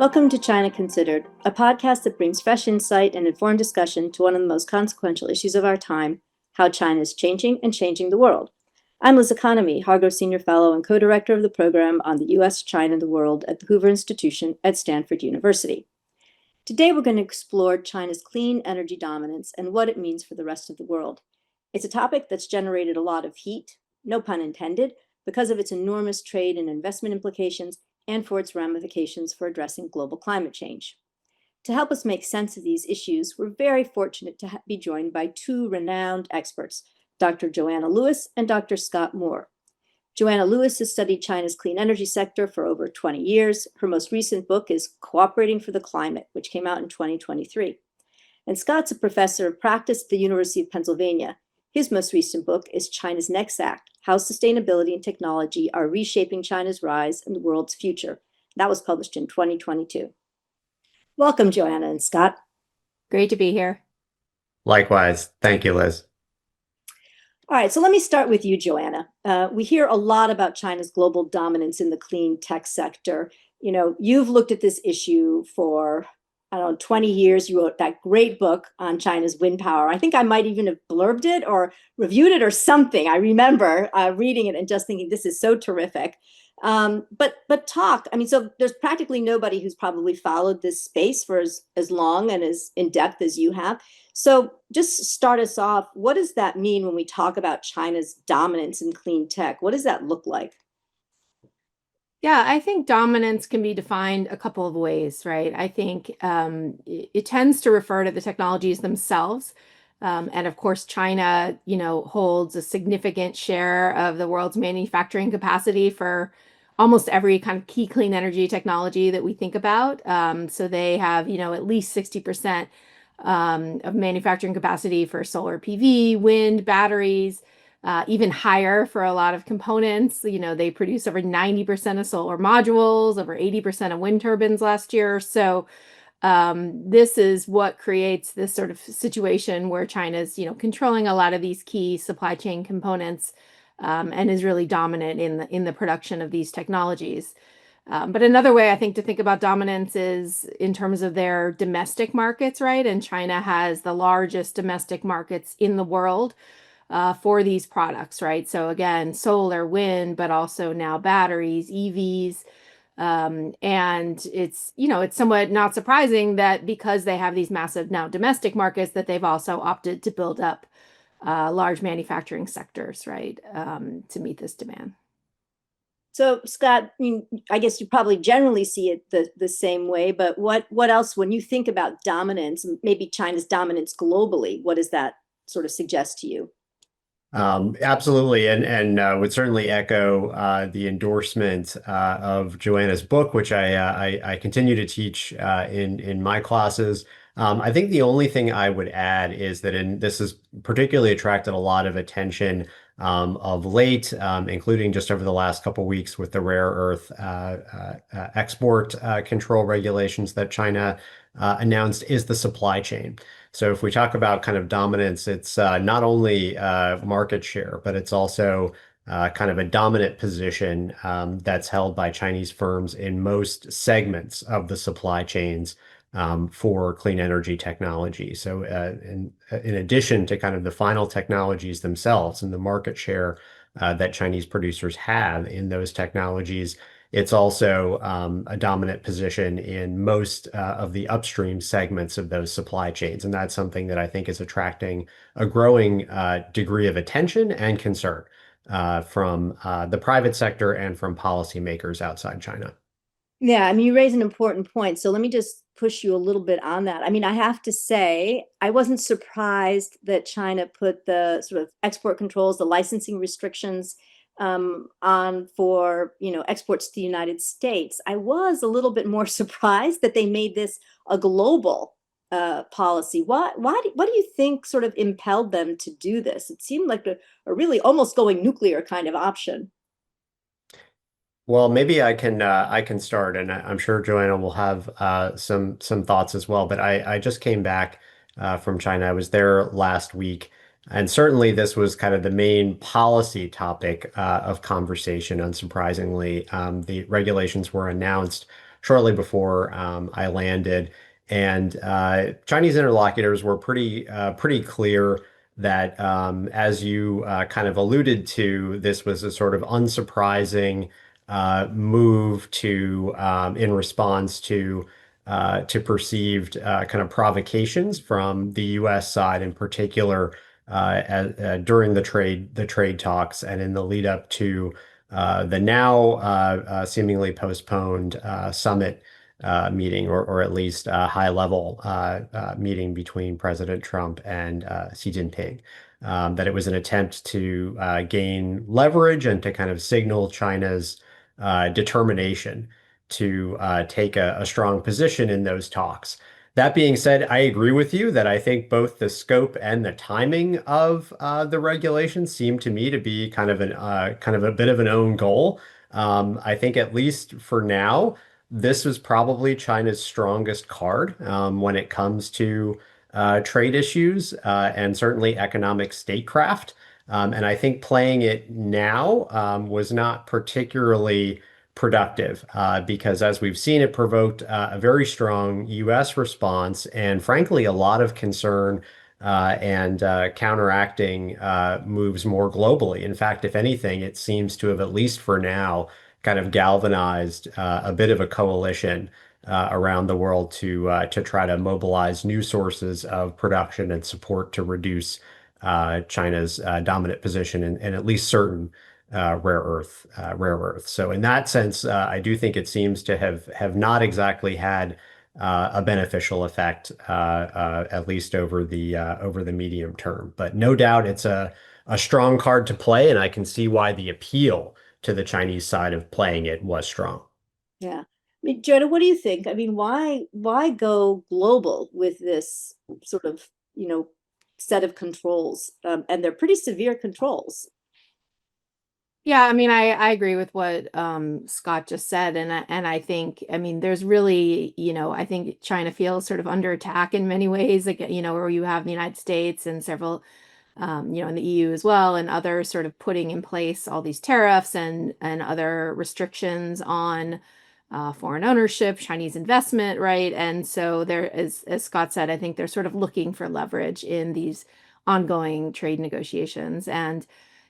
Welcome to China Considered, a podcast that brings fresh insight and informed discussion to one of the most consequential issues of our time, how China is changing and changing the world. I'm Liz Economy, Hargrove Senior Fellow and co-director of the program on the U.S., China, and the World at the Hoover Institution at Stanford University. Today, we're going to explore China's clean energy dominance and what it means for the rest of the world. It's a topic that's generated a lot of heat, no pun intended, because of its enormous trade and investment implications and for its ramifications for addressing global climate change. To help us make sense of these issues, we're very fortunate to be joined by two renowned experts, Dr. Joanna Lewis and Dr. Scott Moore. Joanna Lewis has studied China's clean energy sector for over 20 years. Her most recent book is Cooperating for the Climate, which came out in 2023. And Scott's a professor of practice at the University of Pennsylvania. His most recent book is China's Next Act, How Sustainability and Technology Are Reshaping China's Rise and the World's Future. That was published in 2022. Welcome, Joanna and Scott. Great to be here. Likewise. Thank you, Liz. All right, so let me start with you, Joanna. We hear a lot about China's global dominance in the clean tech sector. You know, you've looked at this issue for 20 years. You wrote that great book on China's wind power. I think I might even have blurbed it or reviewed it or something. I remember reading it and just thinking, this is so terrific. But talk, so there's practically nobody who's probably followed this space for as long and as in depth as you have. So just start us off. What does that mean when we talk about China's dominance in clean tech? What does that look like? Yeah, I think dominance can be defined a couple of ways, right? I think it tends to refer to the technologies themselves. And of course, China, holds a significant share of the world's manufacturing capacity for almost every kind of key clean energy technology that we think about. So they have, at least 60% of manufacturing capacity for solar PV, wind, batteries. Even higher for a lot of components. They produce over 90% of solar modules, over 80% of wind turbines last year. So this is what creates this sort of situation where China's, controlling a lot of these key supply chain components and is really dominant in the production of these technologies. But another way I think to think about dominance is in terms of their domestic markets, right? And China has the largest domestic markets in the world for these products, right? So again, solar, wind, but also now batteries, EVs. And it's somewhat not surprising that because they have these massive now domestic markets that they've also opted to build up large manufacturing sectors, right, to meet this demand. So, Scott, I guess you probably generally see it the same way, but what else, when you think about dominance, maybe China's dominance globally, what does that sort of suggest to you? Absolutely, and would certainly echo the endorsement of Joanna's book, which I continue to teach in my classes. I think the only thing I would add is that this has particularly attracted a lot of attention of late, including just over the last couple of weeks with the rare earth export control regulations that China announced, is the supply chain. So if we talk about kind of dominance, it's not only market share, but it's also kind of a dominant position that's held by Chinese firms in most segments of the supply chains for clean energy technology. So in addition to kind of the final technologies themselves and the market share that Chinese producers have in those technologies, it's also a dominant position in most of the upstream segments of those supply chains. And that's something that I think is attracting a growing degree of attention and concern from the private sector and from policymakers outside China. Yeah, you raise an important point. So let me just push you a little bit on that. I have to say, I wasn't surprised that China put the sort of export controls, the licensing restrictions on for exports to the United States. I was a little bit more surprised that they made this a global policy. What do you think sort of impelled them to do this? It seemed like a really almost going nuclear kind of option. Well, maybe I can start, and I'm sure Joanna will have some thoughts as well. But I just came back from China. I was there last week, and certainly this was kind of the main policy topic of conversation. Unsurprisingly, the regulations were announced shortly before I landed. And Chinese interlocutors were pretty clear that, as you kind of alluded to, this was a sort of unsurprising move in response to perceived kind of provocations from the U.S. side in particular, during the trade talks and in the lead up to the now seemingly postponed summit meeting, or at least a high level meeting between President Trump and Xi Jinping. That it was an attempt to gain leverage and to kind of signal China's determination to take a strong position in those talks. That being said, I agree with you that I think both the scope and the timing of the regulations seem to me to be kind of a bit of an own goal. I think, at least for now, this was probably China's strongest card when it comes to trade issues, and certainly economic statecraft. And I think playing it now was not particularly productive, because, as we've seen, it provoked a very strong U.S. response and, frankly, a lot of concern and counteracting moves more globally. In fact, if anything, it seems to have, at least for now, kind of galvanized a bit of a coalition around the world to try to mobilize new sources of production and support to reduce China's dominant position in at least certain rare earth. So in that sense, I do think it seems to have not exactly had a beneficial effect, at least over the medium term. But no doubt it's a strong card to play, and I can see why the appeal to the Chinese side of playing it was strong. Yeah. I mean, Joanna, what do you think? I mean, why go global with this sort of, set of controls? And they're pretty severe controls. Yeah, I mean, I agree with what Scott just said, and I think, I mean, there's really, I think China feels sort of under attack in many ways, like, where you have the United States and several, in the EU as well, and others sort of putting in place all these tariffs and other restrictions on foreign ownership, Chinese investment, right? And so there, as Scott said, I think they're sort of looking for leverage in these ongoing trade negotiations. And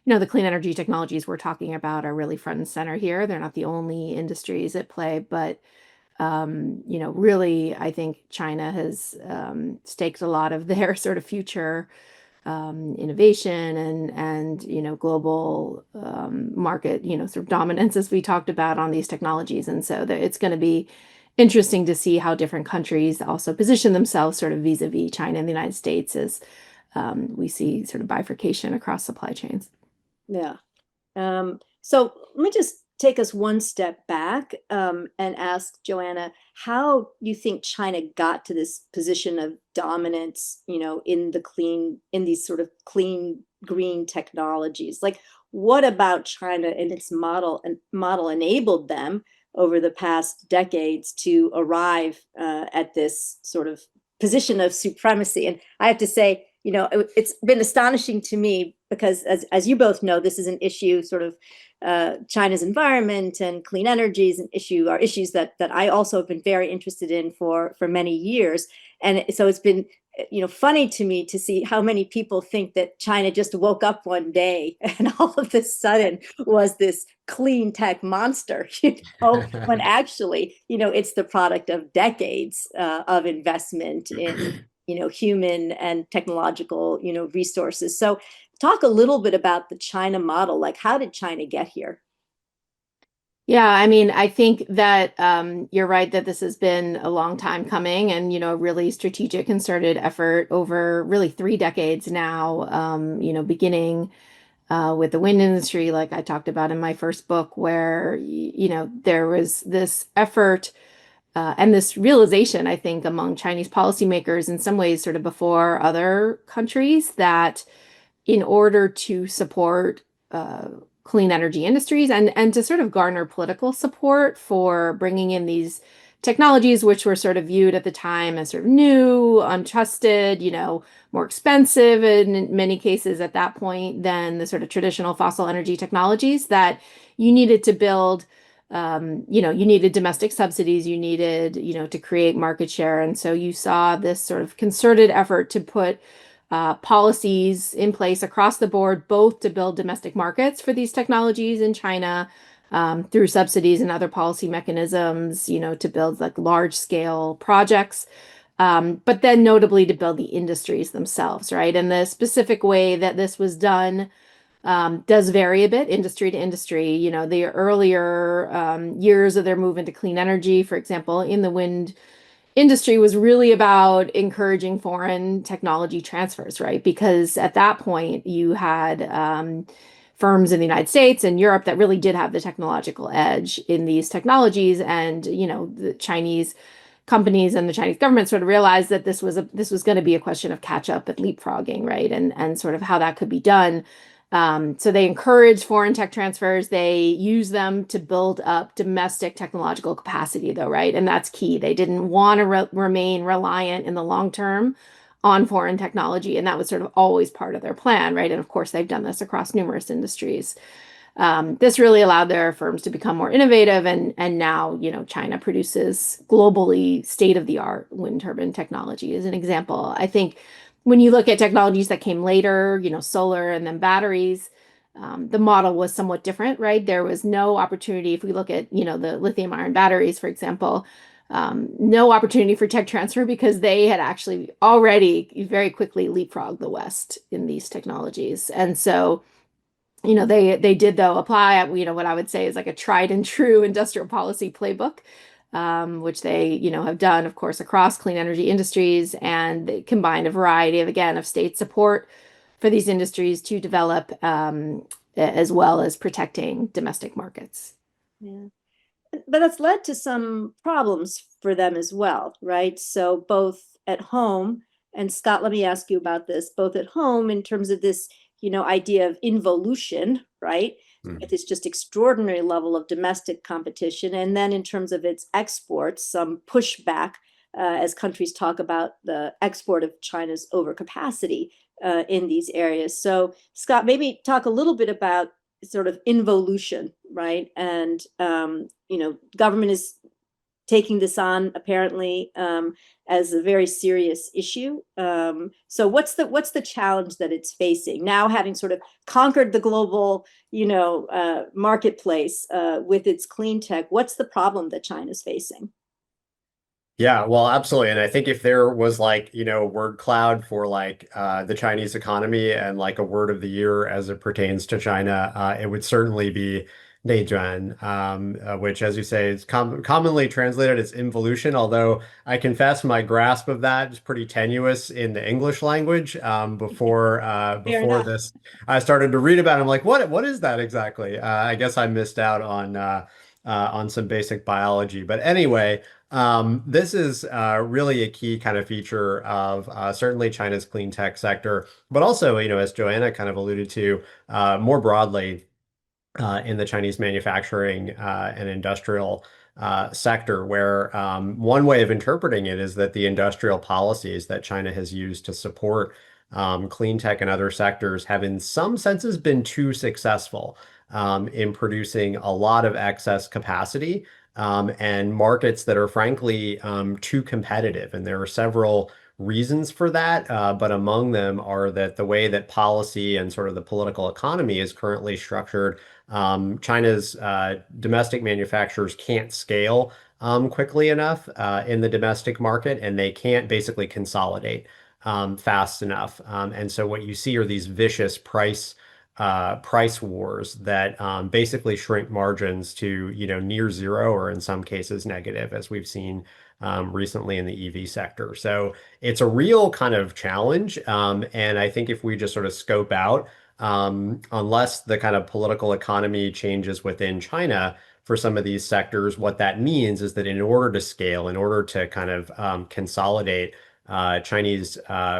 the clean energy technologies we're talking about are really front and center here. They're not the only industries at play, but really, I think China has staked a lot of their sort of future innovation and global market, sort of dominance, as we talked about, on these technologies. And so it's going to be interesting to see how different countries also position themselves sort of vis-a-vis China and the United States as we see sort of bifurcation across supply chains. Yeah. So let me just take us one step back and ask Joanna, how you think China got to this position of dominance, in these sort of clean green technologies? Like, what about China and its model enabled them over the past decades to arrive at this sort of position of supremacy? And I have to say, it's been astonishing to me because, as you both know, this is an issue, sort of China's environment and clean energies are issues that I also have been very interested in for many years. And so it's been, funny to me to see how many people think that China just woke up one day and all of a sudden was this clean tech monster, when actually, it's the product of decades of investment in human and technological, resources. So talk a little bit about the China model. Like, how did China get here? Yeah, I mean, I think that you're right that this has been a long time coming, and a really strategic, concerted effort over really 3 decades now. Beginning with the wind industry, like I talked about in my first book, where there was this effort and this realization, I think, among Chinese policymakers in some ways, sort of before other countries, that in order to support clean energy industries and to sort of garner political support for bringing in these technologies, which were sort of viewed at the time as sort of new, untrusted, more expensive in many cases at that point than the sort of traditional fossil energy technologies, that you needed to build you needed domestic subsidies, you needed, to create market share. And so you saw this sort of concerted effort to put policies in place across the board, both to build domestic markets for these technologies in China, through subsidies and other policy mechanisms, to build like large scale projects. But then notably to build the industries themselves, right? And the specific way that this was done does vary a bit industry to industry. The earlier years of their move into clean energy, for example, in the wind industry was really about encouraging foreign technology transfers, right? Because at that point, you had firms in the United States and Europe that really did have the technological edge in these technologies. And, the Chinese companies and the Chinese government sort of realized that this was going to be a question of catch up and leapfrogging, right? And sort of how that could be done. So they encourage foreign tech transfers. They use them to build up domestic technological capacity, though, right? And that's key. They didn't want to remain reliant in the long term on foreign technology. And that was sort of always part of their plan, right? And of course, they've done this across numerous industries. This really allowed their firms to become more innovative. And now, China produces globally state-of-the-art wind turbine technology as an example. I think when you look at technologies that came later, solar and then batteries, the model was somewhat different, right? There was no opportunity. If we look at, the lithium ion batteries, for example, no opportunity for tech transfer because they had actually already very quickly leapfrogged the West in these technologies. And so, they did though apply, what I would say is like a tried and true industrial policy playbook, which they, have done, of course, across clean energy industries, and they combined a variety of, again, of state support for these industries to develop, as well as protecting domestic markets. Yeah. But that's led to some problems for them as well, right? So both at home, and Scott, let me ask you about this, both at home in terms of this, idea of involution, right? With this just extraordinary level of domestic competition. And then in terms of its exports, some pushback as countries talk about the export of China's overcapacity in these areas. So Scott, maybe talk a little bit about sort of involution, right? And, government is taking this on apparently as a very serious issue. So what's the challenge that it's facing now, having sort of conquered the global, marketplace with its clean tech? What's the problem that China's facing? Yeah, well, absolutely. And I think if there was like, word cloud for like the Chinese economy and like a word of the year as it pertains to China, it would certainly be Neizhuan, which, as you say, is commonly translated as involution, although I confess my grasp of that is pretty tenuous in the English language. Before this, I started to read about it. I'm like, what is that exactly? I guess I missed out on some basic biology. But anyway, this is really a key kind of feature of certainly China's clean tech sector, but also, as Joanna kind of alluded to, more broadly in the Chinese manufacturing and industrial sector, where one way of interpreting it is that the industrial policies that China has used to support clean tech and other sectors have in some senses been too successful in producing a lot of excess capacity and markets that are frankly too competitive. And there are several reasons for that, but among them are that the way that policy and sort of the political economy is currently structured, China's domestic manufacturers can't scale quickly enough in the domestic market, and they can't basically consolidate fast enough. And so what you see are these vicious price wars that basically shrink margins to near zero, or in some cases negative, as we've seen recently in the EV sector. So it's a real kind of challenge. And I think if we just sort of scope out, unless the kind of political economy changes within China for some of these sectors, what that means is that in order to scale, in order to kind of consolidate Chinese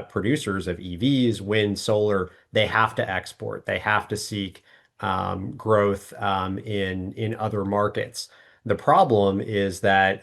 producers of EVs, wind, solar, they have to export. They have to seek growth in other markets. The problem is that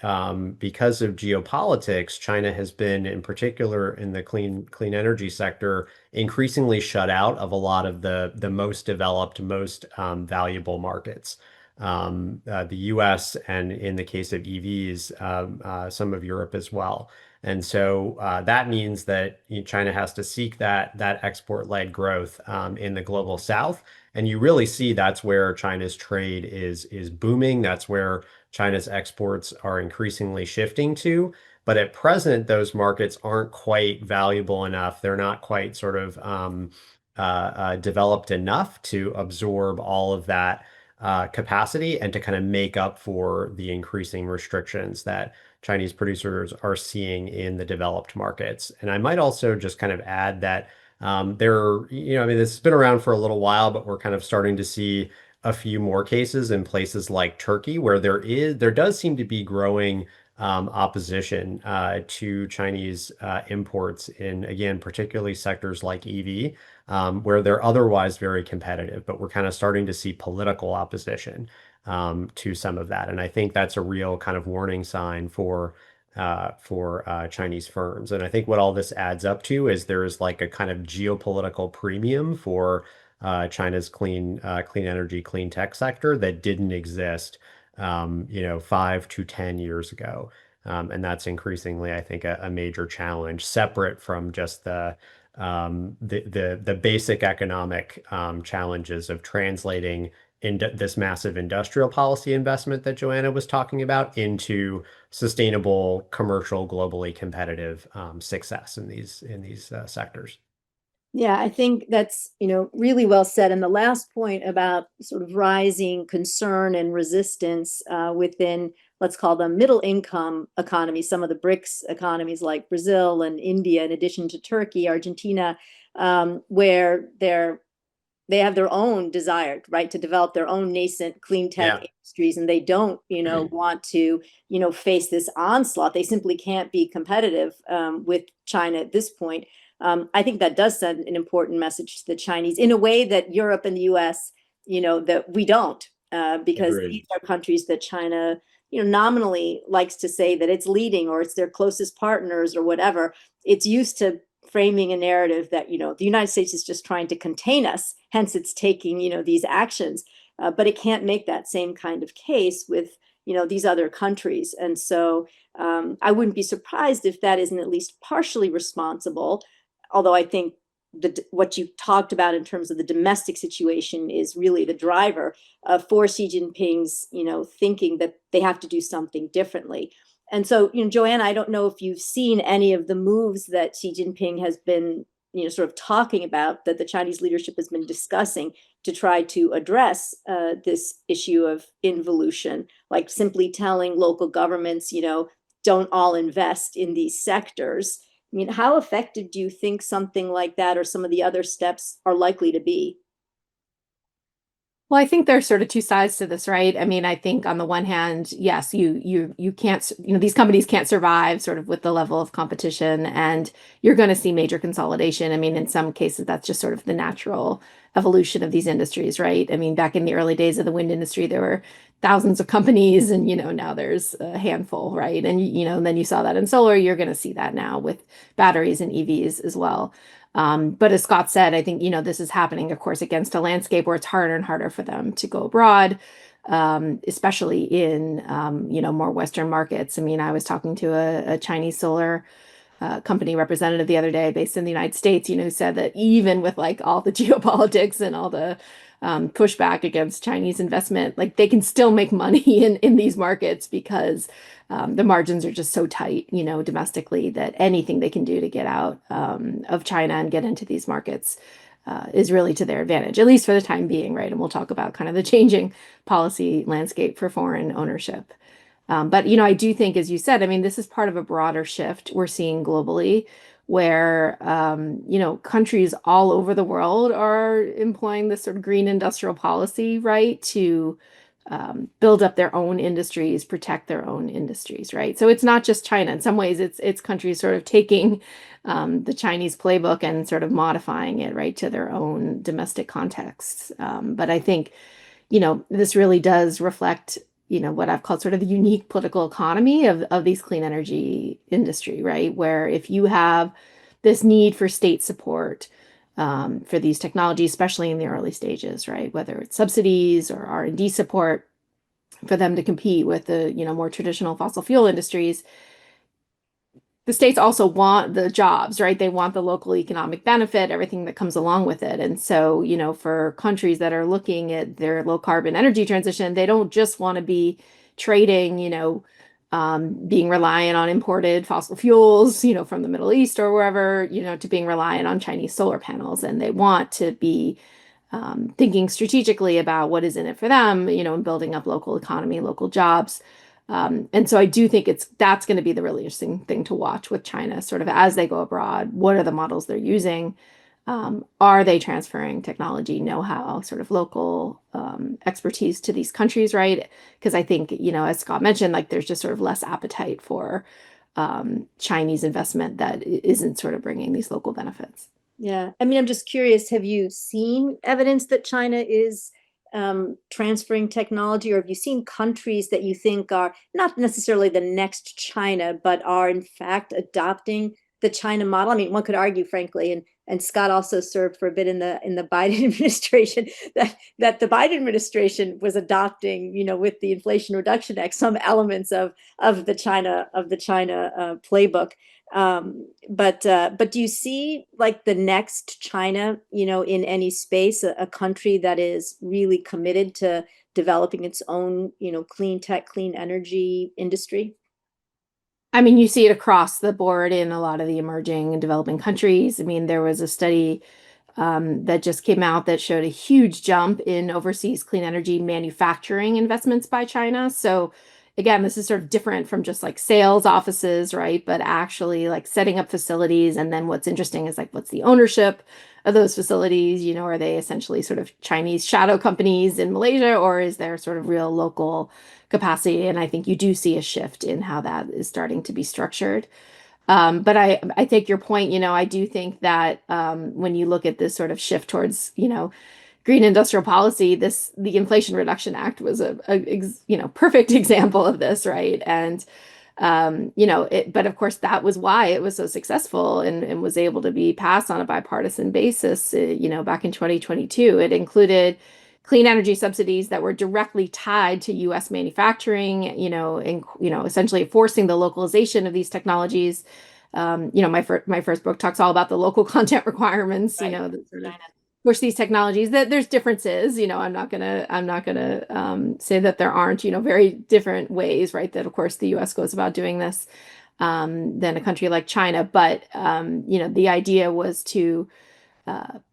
because of geopolitics, China has been, in particular in the clean energy sector, increasingly shut out of a lot of the most developed, most valuable markets. the US, and in the case of EVs, some of Europe as well. And so that means that China has to seek that export-led growth in the global south. And you really see that's where China's trade is booming. That's where China's exports are increasingly shifting to. But at present, those markets aren't quite valuable enough. They're not quite sort of developed enough to absorb all of that capacity and to kind of make up for the increasing restrictions that Chinese producers are seeing in the developed markets. And I might also just kind of add that I mean, this has been around for a little while, but we're kind of starting to see a few more cases in places like Turkey where there does seem to be growing opposition to Chinese imports in, again, particularly sectors like EV, where they're otherwise very competitive, but we're kind of starting to see political opposition to some of that. And I think that's a real kind of warning sign for Chinese firms. And I think what all this adds up to is there is like a kind of geopolitical premium for China's clean energy, clean tech sector that didn't exist 5 to 10 years ago. And that's increasingly, I think, a major challenge, separate from just the basic economic challenges of translating this massive industrial policy investment that Joanna was talking about into sustainable, commercial, globally competitive success in these sectors. Yeah, I think that's, really well said. And the last point about sort of rising concern and resistance within, let's call them middle income economies, some of the BRICS economies like Brazil and India, in addition to Turkey, Argentina, where they have their own desire, right, to develop their own nascent clean tech industries, and they don't, want to, face this onslaught. They simply can't be competitive with China at this point. I think that does send an important message to the Chinese in a way that Europe and the US, that we don't, because Agreed. these are countries that China, nominally likes to say that it's leading or it's their closest partners or whatever. It's used to framing a narrative that, the United States is just trying to contain us, hence it's taking, these actions. But it can't make that same kind of case with, these other countries. And so I wouldn't be surprised if that isn't at least partially responsible. Although I think what you talked about in terms of the domestic situation is really the driver for Xi Jinping's, thinking that they have to do something differently. And so, Joanna, I don't know if you've seen any of the moves that Xi Jinping has been, sort of talking about, that the Chinese leadership has been discussing to try to address this issue of involution, like simply telling local governments, don't all invest in these sectors. I mean, how effective do you think something like that or some of the other steps are likely to be? Well, I think there's sort of two sides to this, right? I mean, I think on the one hand, yes, you can't, these companies can't survive sort of with the level of competition, and you're going to see major consolidation. I mean, in some cases, that's just sort of the natural evolution of these industries, right? I mean, back in the early days of the wind industry, there were thousands of companies, and now there's a handful, right? And and then you saw that in solar. You're going to see that now with batteries and EVs as well. But as Scott said, I think, this is happening, of course, against a landscape where it's harder and harder for them to go abroad, especially in, more Western markets. I mean, I was talking to a Chinese solar company representative the other day based in the United States, who said that even with like all the geopolitics and all the pushback against Chinese investment, like they can still make money in these markets because the margins are just so tight, domestically, that anything they can do to get out of China and get into these markets is really to their advantage, at least for the time being, right? And we'll talk about kind of the changing policy landscape for foreign ownership. But, I do think, as you said, I mean, this is part of a broader shift we're seeing globally where, countries all over the world are employing this sort of green industrial policy, right, to build up their own industries, protect their own industries, right? So it's not just China. In some ways, it's countries sort of taking the Chinese playbook and sort of modifying it, right, to their own domestic contexts. But I think, this really does reflect, what I've called sort of the unique political economy of these clean energy industry, right? Where if you have this need for state support for these technologies, especially in the early stages, right? Whether it's subsidies or R&D support, for them to compete with the, more traditional fossil fuel industries. The states also want the jobs, right? They want the local economic benefit, everything that comes along with it. And so, for countries that are looking at their low carbon energy transition, they don't just want to be trading, being reliant on imported fossil fuels, from the Middle East or wherever, to being reliant on Chinese solar panels. And they want to be thinking strategically about what is in it for them, and building up local economy, local jobs. And so I do think that's going to be the really interesting thing to watch with China, sort of as they go abroad. What are the models they're using? Are they transferring technology, know-how, sort of local expertise to these countries, right? Because I think, as Scott mentioned, like there's just sort of less appetite for Chinese investment that isn't sort of bringing these local benefits. Yeah. I mean, I'm just curious, have you seen evidence that China is transferring technology, or have you seen countries that you think are not necessarily the next China, but are in fact adopting the China model? I mean, one could argue, frankly, and Scott also served for a bit in the Biden administration, that the Biden administration was adopting, with the Inflation Reduction Act, some elements of the China playbook. But do you see like the next China, in any space, a country that is really committed to developing its own, clean tech, clean energy industry? I mean, you see it across the board in a lot of the emerging and developing countries. I mean, there was a study that just came out that showed a huge jump in overseas clean energy manufacturing investments by China. So again, this is sort of different from just like sales offices, right? But actually like setting up facilities. And then what's interesting is like, what's the ownership of those facilities? Are they essentially sort of Chinese shadow companies in Malaysia, or is there sort of real local capacity? And I think you do see a shift in how that is starting to be structured. But I take your point. I do think that when you look at this sort of shift towards, green industrial policy, the Inflation Reduction Act was a perfect example of this, right? And but of course that was why it was so successful and was able to be passed on a bipartisan basis, back in 2022. It included clean energy subsidies that were directly tied to U.S. manufacturing, and essentially forcing the localization of these technologies. My first book talks all about the local content requirements, Right. that sort of push these technologies. That there's differences, I'm not gonna say that there aren't, very different ways, right? That of course the U.S. goes about doing this than a country like China. But the idea was to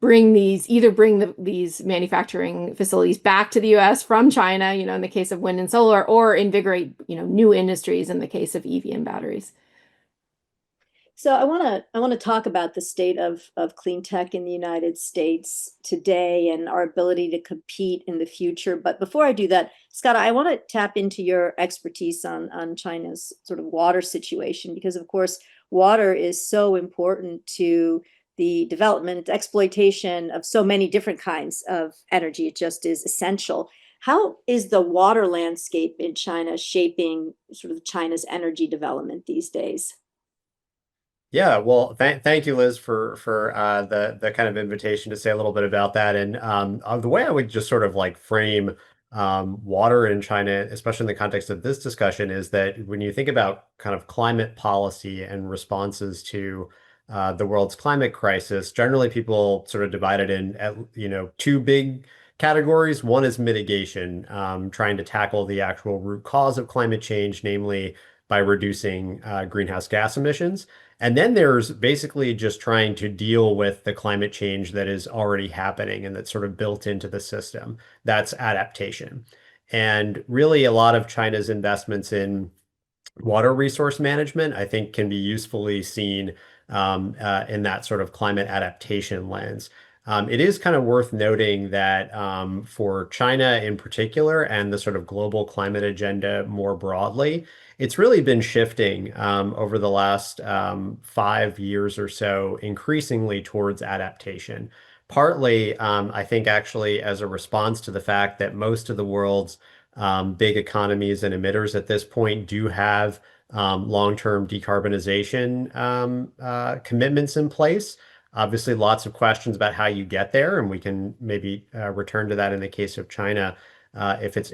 bring these manufacturing facilities back to the U.S. from China, in the case of wind and solar, or invigorate, new industries in the case of EV and batteries. So I want to talk about the state of clean tech in the United States today and our ability to compete in the future. But before I do that, Scott, I want to tap into your expertise on China's sort of water situation, because of course water is so important to the development, exploitation of so many different kinds of energy. It just is essential. How is the water landscape in China shaping sort of China's energy development these days? Yeah, well, thank you, Liz, for the kind of invitation to say a little bit about that. And the way I would just sort of like frame water in China, especially in the context of this discussion, is that when you think about kind of climate policy and responses to the world's climate crisis, generally people sort of divide it in two big categories. One is mitigation, trying to tackle the actual root cause of climate change, namely by reducing greenhouse gas emissions. And then there's basically just trying to deal with the climate change that is already happening and that's sort of built into the system. That's adaptation. And really, a lot of China's investments in water resource management, I think, can be usefully seen in that sort of climate adaptation lens. It is kind of worth noting that for China in particular and the sort of global climate agenda more broadly, it's really been shifting over the last 5 years or so, increasingly towards adaptation. Partly, I think, actually, as a response to the fact that most of the world's big economies and emitters at this point do have long-term decarbonization commitments in place. Obviously, lots of questions about how you get there, and we can maybe return to that in the case of China. if it's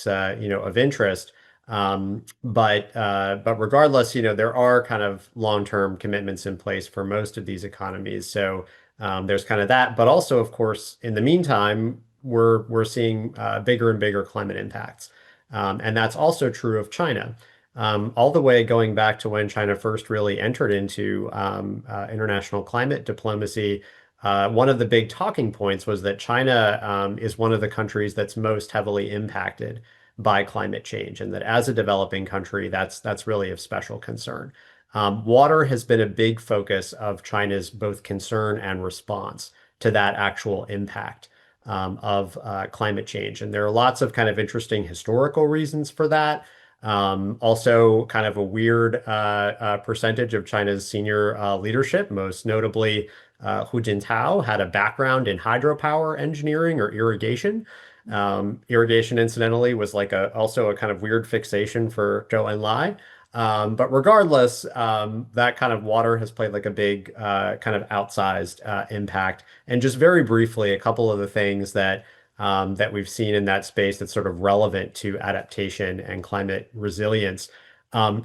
of interest. But regardless, there are kind of long-term commitments in place for most of these economies. So there's kind of that, but also, of course, in the meantime, we're seeing bigger and bigger climate impacts, and that's also true of China. All the way going back to when China first really entered into international climate diplomacy, one of the big talking points was that China is one of the countries that's most heavily impacted by climate change, and that as a developing country, that's really of special concern. Water has been a big focus of China's both concern and response to that actual impact of climate change. And there are lots of kind of interesting historical reasons for that. Also, kind of a weird percentage of China's senior leadership, most notably Hu Jintao, had a background in hydropower engineering or irrigation. Irrigation, incidentally, was like also a kind of weird fixation for Zhou Enlai. But regardless, that kind of water has played like a big kind of outsized impact. And just very briefly, a couple of the things that we've seen in that space that's sort of relevant to adaptation and climate resilience.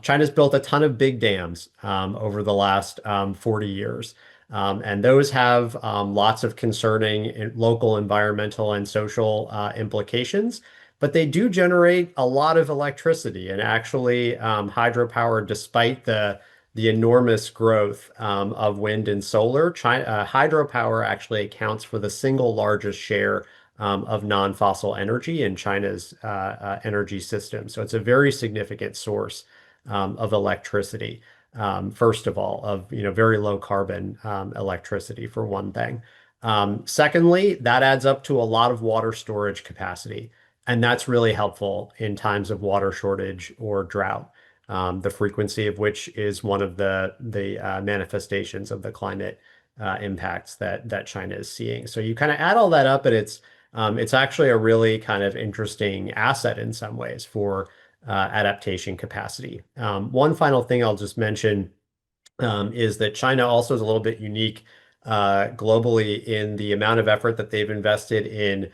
China's built a ton of big dams over the last 40 years. And those have lots of concerning local environmental and social implications, but they do generate a lot of electricity. And actually, hydropower, despite the enormous growth of wind and solar, hydropower actually accounts for the single largest share of non-fossil energy in China's energy system. So it's a very significant source of electricity. First of all, of very low carbon electricity for one thing. Secondly, that adds up to a lot of water storage capacity, and that's really helpful in times of water shortage or drought. The frequency of which is one of the manifestations of the climate impacts that China is seeing. So you kind of add all that up, and it's actually a really kind of interesting asset in some ways for adaptation capacity. One final thing I'll just mention is that China also is a little bit unique globally in the amount of effort that they've invested in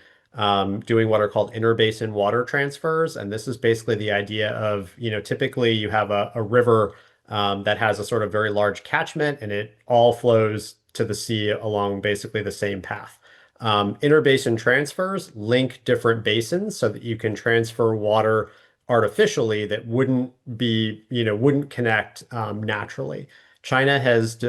doing what are called interbasin water transfers. And this is basically the idea of, typically you have a river that has a sort of very large catchment and it all flows to the sea along basically the same path. Interbasin transfers link different basins so that you can transfer water artificially that wouldn't connect naturally. China has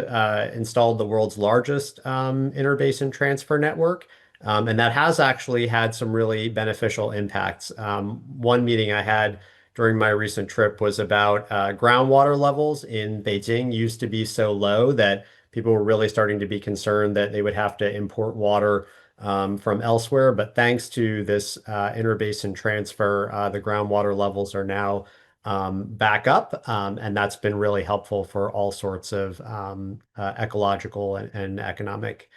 installed the world's largest interbasin transfer network, and that has actually had some really beneficial impacts. One meeting I had during my recent trip was about groundwater levels in Beijing used to be so low that people were really starting to be concerned that they would have to import water from elsewhere. But thanks to this interbasin transfer, the groundwater levels are now back up, and that's been really helpful for all sorts of ecological and economic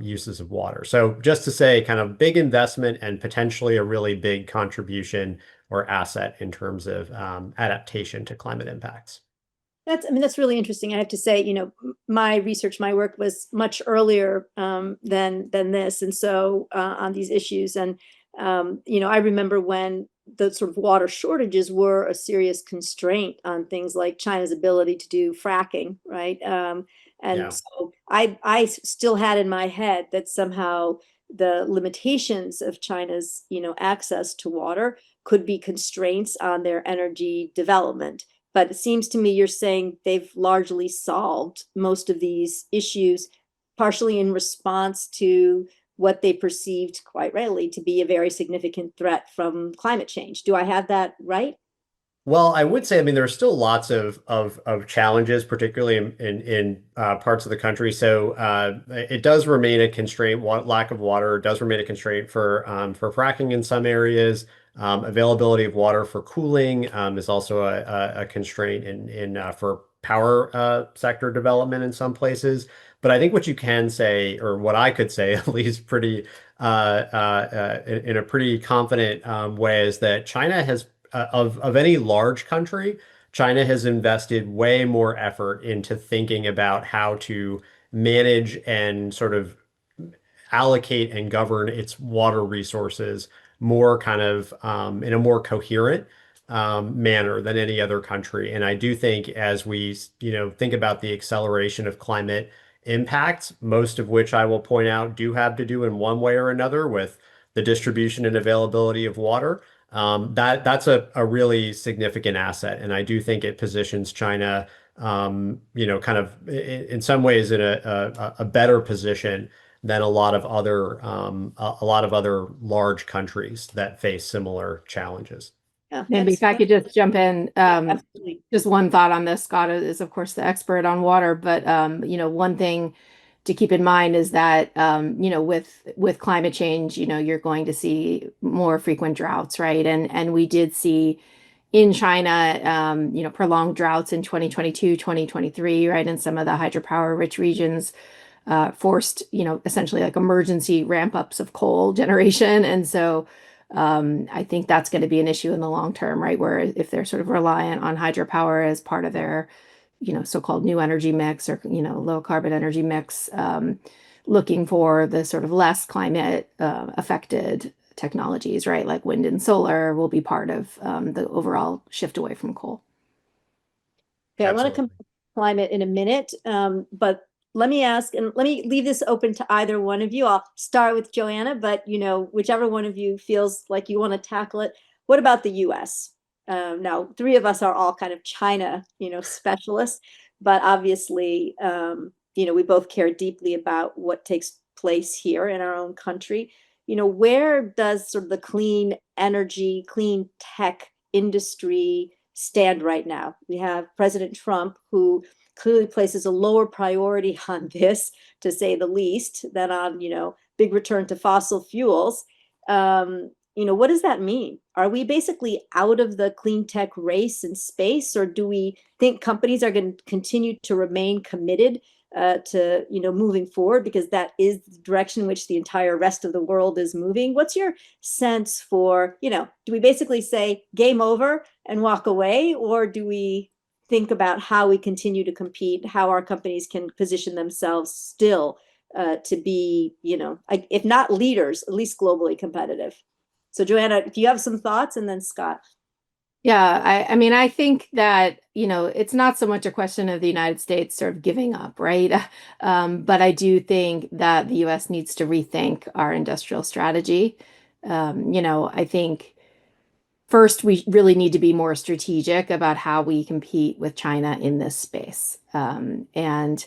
uses of water. So just to say, kind of big investment and potentially a really big contribution or asset in terms of adaptation to climate impacts. That's really interesting. I have to say, my research, my work was much earlier than this, and so on these issues. And I remember when the sort of water shortages were a serious constraint on things like China's ability to do fracking, right? Yeah. So I still had in my head that somehow the limitations of China's access to water could be constraints on their energy development. But it seems to me you're saying they've largely solved most of these issues, partially in response to what they perceived quite rightly to be a very significant threat from climate change. Do I have that right? Well, I would say, there's still lots of challenges, particularly in parts of the country. So it does remain a constraint. Lack of water does remain a constraint for fracking in some areas. Availability of water for cooling is also a constraint in for power sector development in some places. But I think what you can say, or what I could say at least, pretty in a pretty confident way, is that China has of any large country, China has invested way more effort into thinking about how to manage and sort of allocate and govern its water resources more kind of in a more coherent manner than any other country. And I do think as we, think about the acceleration of climate impacts, most of which I will point out do have to do in one way or another with the distribution and availability of water. That's a really significant asset, and I do think it positions China, kind of in some ways in a better position than a lot of other large countries that face similar challenges. Yeah, Maybe if I could just jump in, absolutely. just one thought on this. Scott is, of course, the expert on water, but one thing to keep in mind is that with climate change, you're going to see more frequent droughts, right? And we did see in China, prolonged droughts in 2022, 2023, right? In some of the hydropower rich regions, forced, essentially like emergency ramp ups of coal generation. And so I think that's going to be an issue in the long term, right? Where if they're sort of reliant on hydropower as part of their, so-called new energy mix or, low carbon energy mix, looking for the sort of less climate affected technologies, right? Like wind and solar will be part of the overall shift away from coal. Okay, I want to come to climate in a minute, but let me ask, and let me leave this open to either one of you. I'll start with Joanna, but whichever one of you feels like you want to tackle it. What about the U.S.? Now, three of us are all kind of China, specialists, but obviously, we both care deeply about what takes place here in our own country. Where does sort of the clean energy, clean tech industry stand right now? We have President Trump, who clearly places a lower priority on this, to say the least, than on, big return to fossil fuels. What does that mean? Are we basically out of the clean tech race and space, or do we think companies are going to continue to remain committed to, moving forward, because that is the direction in which the entire rest of the world is moving? What's your sense for, do we basically say game over and walk away, or do we think about how we continue to compete, how our companies can position themselves still to be, if not leaders, at least globally competitive? So Joanna, if you have some thoughts, and then Scott. Yeah, I mean, I think that, it's not so much a question of the United States sort of giving up, right? But I do think that the US needs to rethink our industrial strategy. I think first, we really need to be more strategic about how we compete with China in this space. And,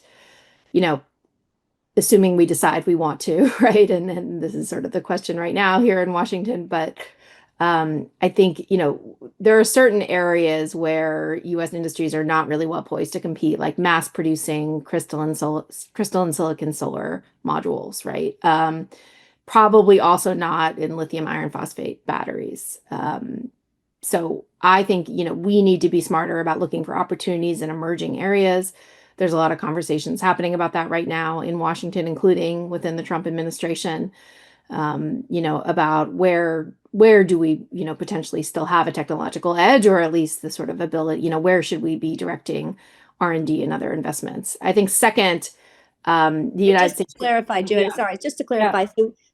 assuming we decide we want to, right? And this is sort of the question right now here in Washington. But I think, there are certain areas where US industries are not really well poised to compete, like mass producing crystalline silicon solar modules, right? Probably also not in lithium iron phosphate batteries. So I think, we need to be smarter about looking for opportunities in emerging areas. There's a lot of conversations happening about that right now in Washington, including within the Trump administration, about where do we, potentially still have a technological edge, or at least the sort of ability, where should we be directing R&D and other investments? I think second, the United States. To clarify, Joanna, sorry, just to clarify.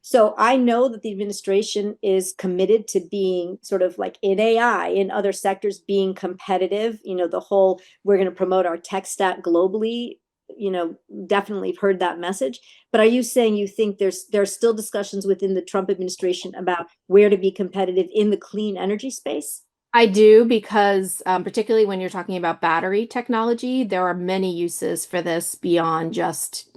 So I know that the administration is committed to being sort of like in AI, in other sectors, being competitive. The whole, we're going to promote our tech stack globally. Definitely heard that message. But are you saying you think there are still discussions within the Trump administration about where to be competitive in the clean energy space? I do, because particularly when you're talking about battery technology, there are many uses for this beyond just,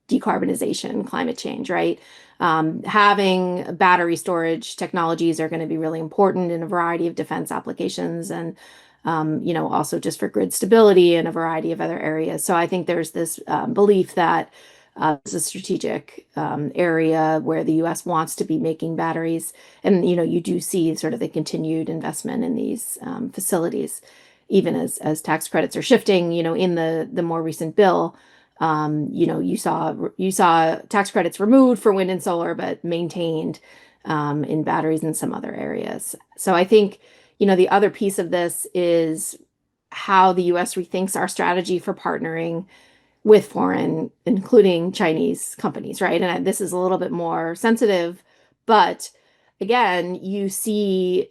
decarbonization, climate change, right? Having battery storage technologies are going to be really important in a variety of defense applications, and also just for grid stability and a variety of other areas. So I think there's this belief that it's a strategic area where the U.S. wants to be making batteries. And, you do see sort of the continued investment in these facilities, even as tax credits are shifting, in the more recent bill. You saw tax credits removed for wind and solar, but maintained in batteries and some other areas. So I think, the other piece of this is how the U.S. rethinks our strategy for partnering with foreign, including Chinese companies, right? And this is a little bit more sensitive, but again, you see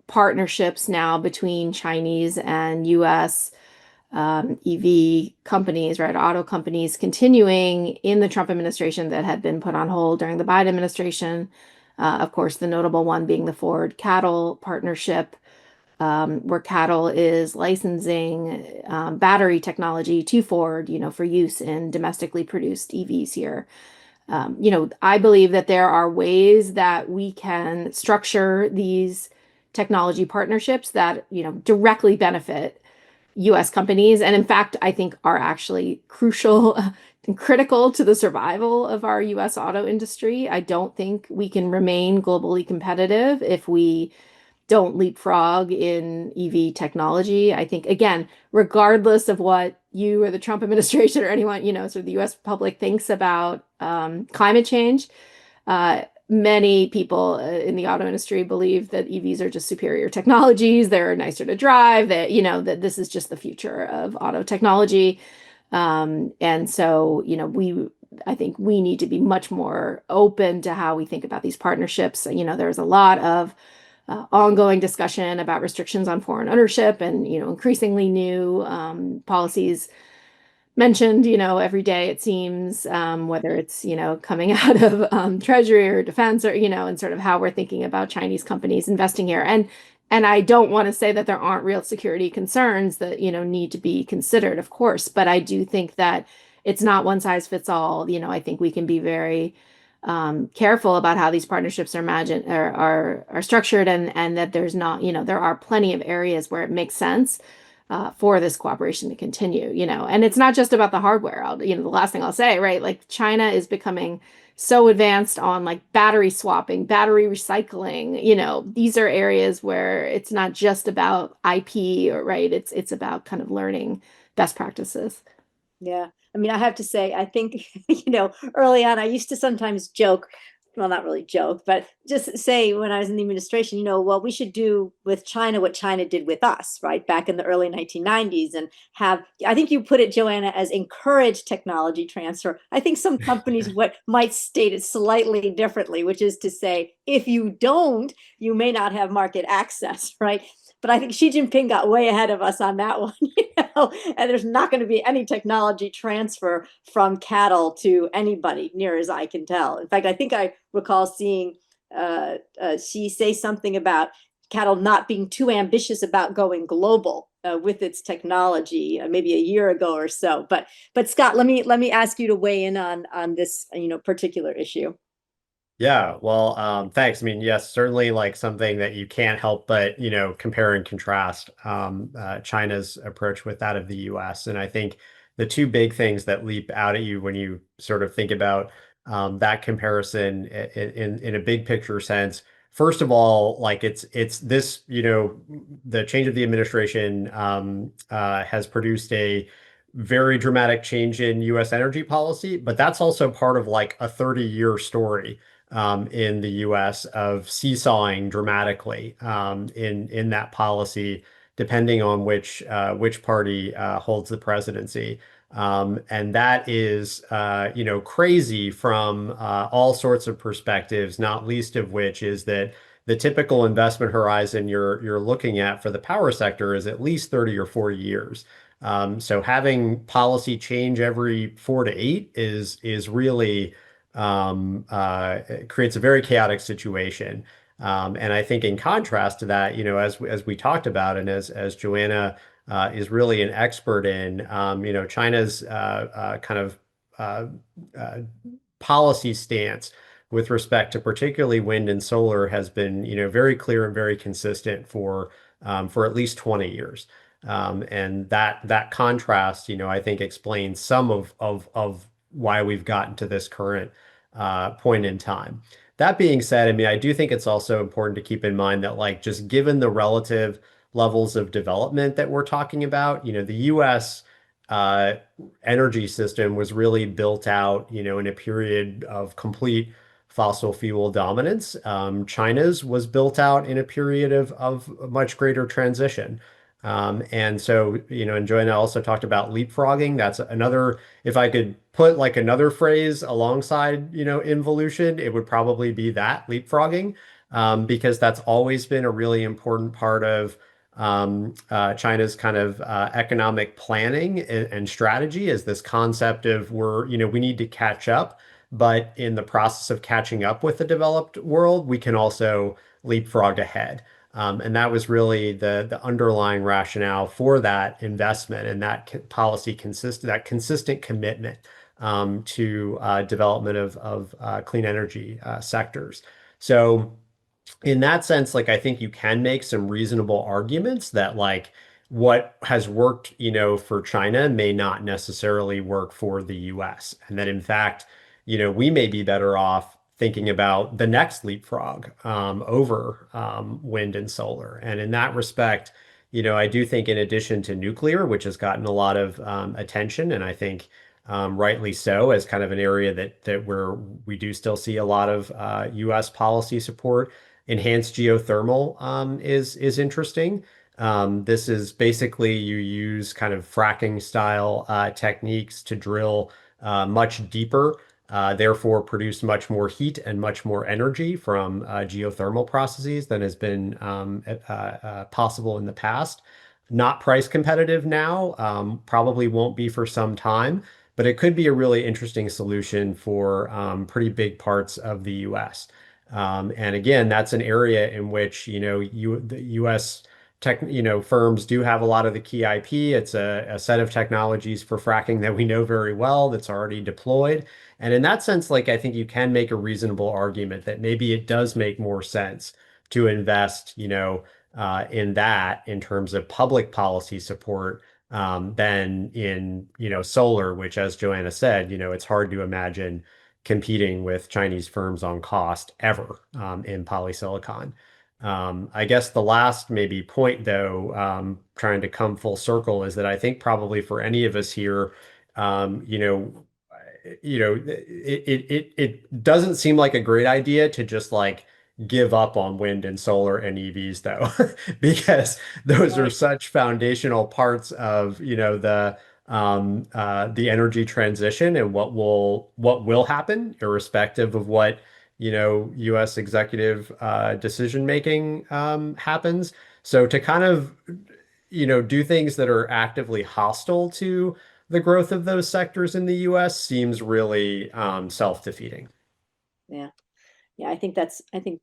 partnerships now between Chinese and US EV companies, right? Auto companies continuing in the Trump administration that had been put on hold during the Biden administration. Of course, the notable one being the Ford Cattle partnership, where Cattle is licensing battery technology to Ford, for use in domestically produced EVs here. I believe that there are ways that we can structure these technology partnerships that, directly benefit US companies. And in fact, I think are actually crucial and critical to the survival of our US auto industry. I don't think we can remain globally competitive if we don't leapfrog in EV technology. I think, again, regardless of what you or the Trump administration or anyone, sort of the US public thinks about climate change, many people in the auto industry believe that EVs are just superior technologies. They're nicer to drive, that this is just the future of auto technology. And so, I think we need to be much more open to how we think about these partnerships. There's a lot of ongoing discussion about restrictions on foreign ownership and, increasingly new policies mentioned, every day it seems, whether it's, coming out of Treasury or Defense or, and sort of how we're thinking about Chinese companies investing here. And I don't want to say that there aren't real security concerns that, need to be considered, of course, but I do think that it's not one size fits all. I think we can be very careful about how these partnerships are structured, and that there's not, there are plenty of areas where it makes sense for this cooperation to continue, and it's not just about the hardware. The last thing I'll say, right? Like China is becoming so advanced on like battery swapping, battery recycling, these are areas where it's not just about IP or right. It's about kind of learning best practices. Yeah. I mean, I have to say, I think, early on, I used to sometimes joke, well, not really joke, but just say when I was in the administration, well, we should do with China what China did with us, right? Back in the early 1990s and I think you put it, Joanna, as encourage technology transfer. I think some companies might state it slightly differently, which is to say, if you don't, you may not have market access, right? But I think Xi Jinping got way ahead of us on that one, and there's not going to be any technology transfer from cattle to anybody, near as I can tell. In fact, I think I recall seeing Xi say something about cattle not being too ambitious about going global with its technology, maybe a year ago or so. But Scott, let me ask you to weigh in on this particular issue. Yeah, well, thanks. I mean, yes, certainly like something that you can't help but, compare and contrast China's approach with that of the US. And I think the two big things that leap out at you when you sort of think about that comparison in a big picture sense, first of all, like it's this, the change of the administration has produced a very dramatic change in US energy policy, but that's also part of like a 30-year story in the U.S. of seesawing dramatically in that policy, depending on which party holds the presidency. And that is, crazy from all sorts of perspectives, not least of which is that the typical investment horizon you're looking at for the power sector is at least 30 or 40 years. So having policy change every 4 to 8 is really it creates a very chaotic situation. And I think in contrast to that, as we talked about, and as Joanna is really an expert in, China's kind of policy stance with respect to particularly wind and solar has been, very clear and very consistent for at least 20 years. And that contrast, I think explains some of why we've gotten to this current point in time. That being said, I mean, I do think it's also important to keep in mind that, like, just given the relative levels of development that we're talking about, the U.S. Energy system was really built out, in a period of complete fossil fuel dominance. China's was built out in a period of much greater transition. And so, and Joanna also talked about leapfrogging. That's another, if I could put like another phrase alongside, involution, it would probably be that leapfrogging, because that's always been a really important part of China's kind of economic planning and strategy is this concept of we need to catch up, but in the process of catching up with the developed world, we can also leapfrog ahead. And that was really the underlying rationale for that investment and that that consistent commitment to development of clean energy sectors. So in that sense, like I think you can make some reasonable arguments that like what has worked, for China may not necessarily work for the US. And that in fact, we may be better off thinking about the next leapfrog over wind and solar. And in that respect, I do think in addition to nuclear, which has gotten a lot of attention, and I think rightly so, as kind of an area that where we do still see a lot of US policy support. Enhanced geothermal is interesting. This is basically you use kind of fracking style techniques to drill much deeper, therefore produce much more heat and much more energy from geothermal processes than has been possible in the past. Not price competitive now, probably won't be for some time, but it could be a really interesting solution for pretty big parts of the US. And again, that's an area in which, the US tech, firms do have a lot of the key IP. It's a set of technologies for fracking that we know very well that's already deployed. And in that sense, like I think you can make a reasonable argument that maybe it does make more sense to invest, in that in terms of public policy support than in, solar, which, as Joanna said, it's hard to imagine competing with Chinese firms on cost ever in polysilicon. I guess the last maybe point, though, trying to come full circle, is that I think probably for any of us here, it doesn't seem like a great idea to just like give up on wind and solar and EVs though, because those are Right. such foundational parts of, the energy transition and what will happen, irrespective of what, US executive decision making happens. So to kind of, do things that are actively hostile to the growth of those sectors in the US seems really self-defeating. Yeah. Yeah, I think that's a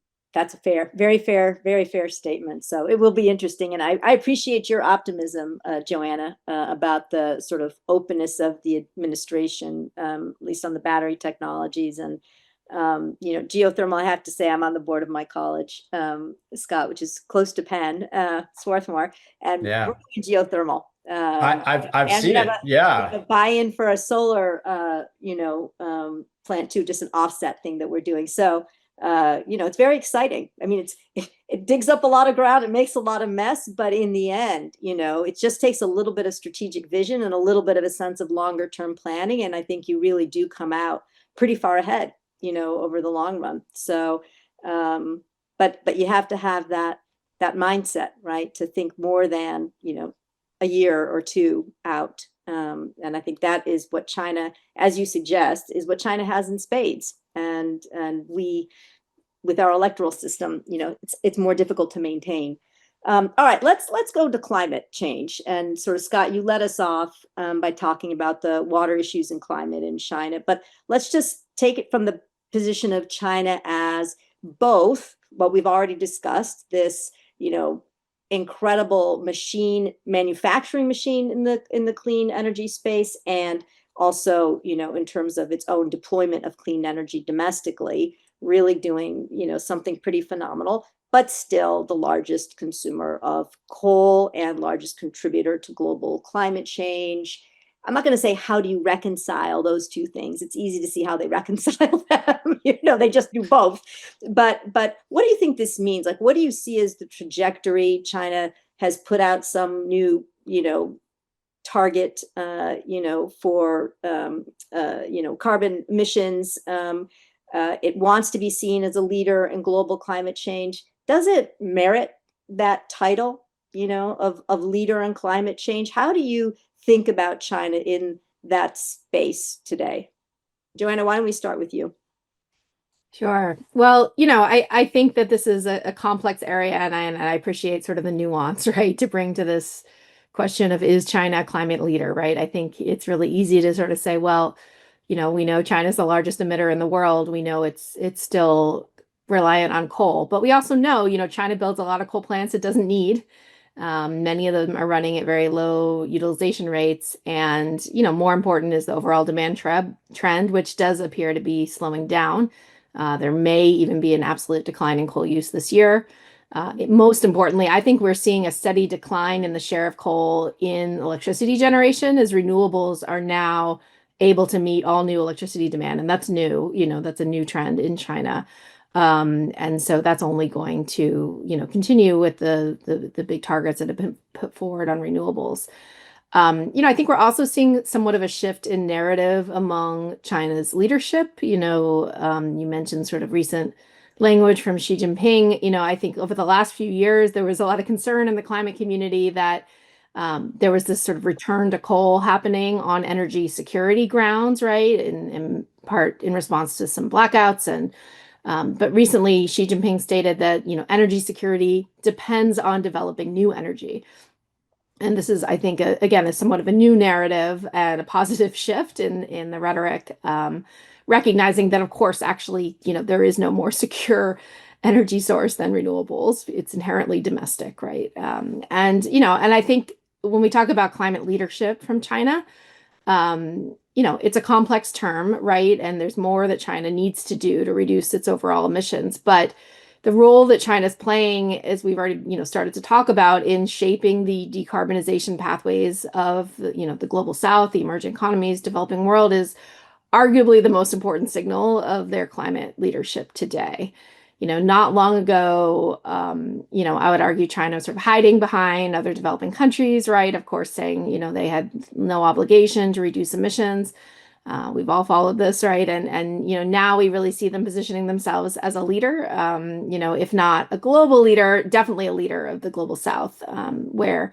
very fair statement. So it will be interesting, and I appreciate your optimism, Joanna, about the sort of openness of the administration, at least on the battery technologies and geothermal. I have to say, I'm on the board of my college, Scott, which is close to Penn, Swarthmore, and we're Yeah. doing geothermal. I've And we seen have it. Yeah. a buy-in for a solar, plant too, just an offset thing that we're doing. So, it's very exciting. I mean, it digs up a lot of ground, it makes a lot of mess, but in the end, it just takes a little bit of strategic vision and a little bit of a sense of longer term planning. And I think you really do come out pretty far ahead, over the long run. So, but you have to have that mindset, right? To think more than, a year or two out. And I think that is what China, as you suggest, is what China has in spades. And we, with our electoral system, it's more difficult to maintain. All right, let's go to climate change. And sort of, Scott, you led us off by talking about the water issues and climate in China. But let's just take it from the position of China as both what we've already discussed, this, incredible manufacturing machine in the clean energy space, and also, in terms of its own deployment of clean energy domestically, really doing, something pretty phenomenal, but still the largest consumer of coal and largest contributor to global climate change. I'm not going to say how do you reconcile those two things. It's easy to see how they reconcile them. They just do both. But what do you think this means? Like, what do you see as the trajectory? China has put out some new, target, for, carbon emissions. It wants to be seen as a leader in global climate change. Does it merit that title? of leader on climate change. How do you think about China in that space today? Joanna, why don't we start with you? Sure. Well, I think that this is a complex area, and I appreciate sort of the nuance, right, to bring to this question of, is China a climate leader, right? I think it's really easy to sort of say, well, we know China's the largest emitter in the world. We know it's still reliant on coal, but we also know, China builds a lot of coal plants it doesn't need. Many of them are running at very low utilization rates, and more important is the overall demand trend, which does appear to be slowing down. There may even be an absolute decline in coal use this year. Most importantly, I think we're seeing a steady decline in the share of coal in electricity generation as renewables are now able to meet all new electricity demand. And that's new, that's a new trend in China. And so that's only going to, continue with the big targets that have been put forward on renewables. I think we're also seeing somewhat of a shift in narrative among China's leadership. You mentioned sort of recent language from Xi Jinping. I think over the last few years, there was a lot of concern in the climate community that there was this sort of return to coal happening on energy security grounds, right? In part in response to some blackouts. But recently, Xi Jinping stated that, energy security depends on developing new energy. And this is, I think, again, is somewhat of a new narrative and a positive shift in the rhetoric, recognizing that, of course, actually, there is no more secure energy source than renewables. It's inherently domestic, right? And I think when we talk about climate leadership from China, it's a complex term, right? And there's more that China needs to do to reduce its overall emissions. But the role that China's playing, as we've already, started to talk about, in shaping the decarbonization pathways of the global South, the emerging economies, developing world, is arguably the most important signal of their climate leadership today. Not long ago, I would argue China was sort of hiding behind other developing countries, right? Of course, saying, they had no obligation to reduce emissions. We've all followed this, right? And now we really see them positioning themselves as a leader, if not a global leader, definitely a leader of the global South, where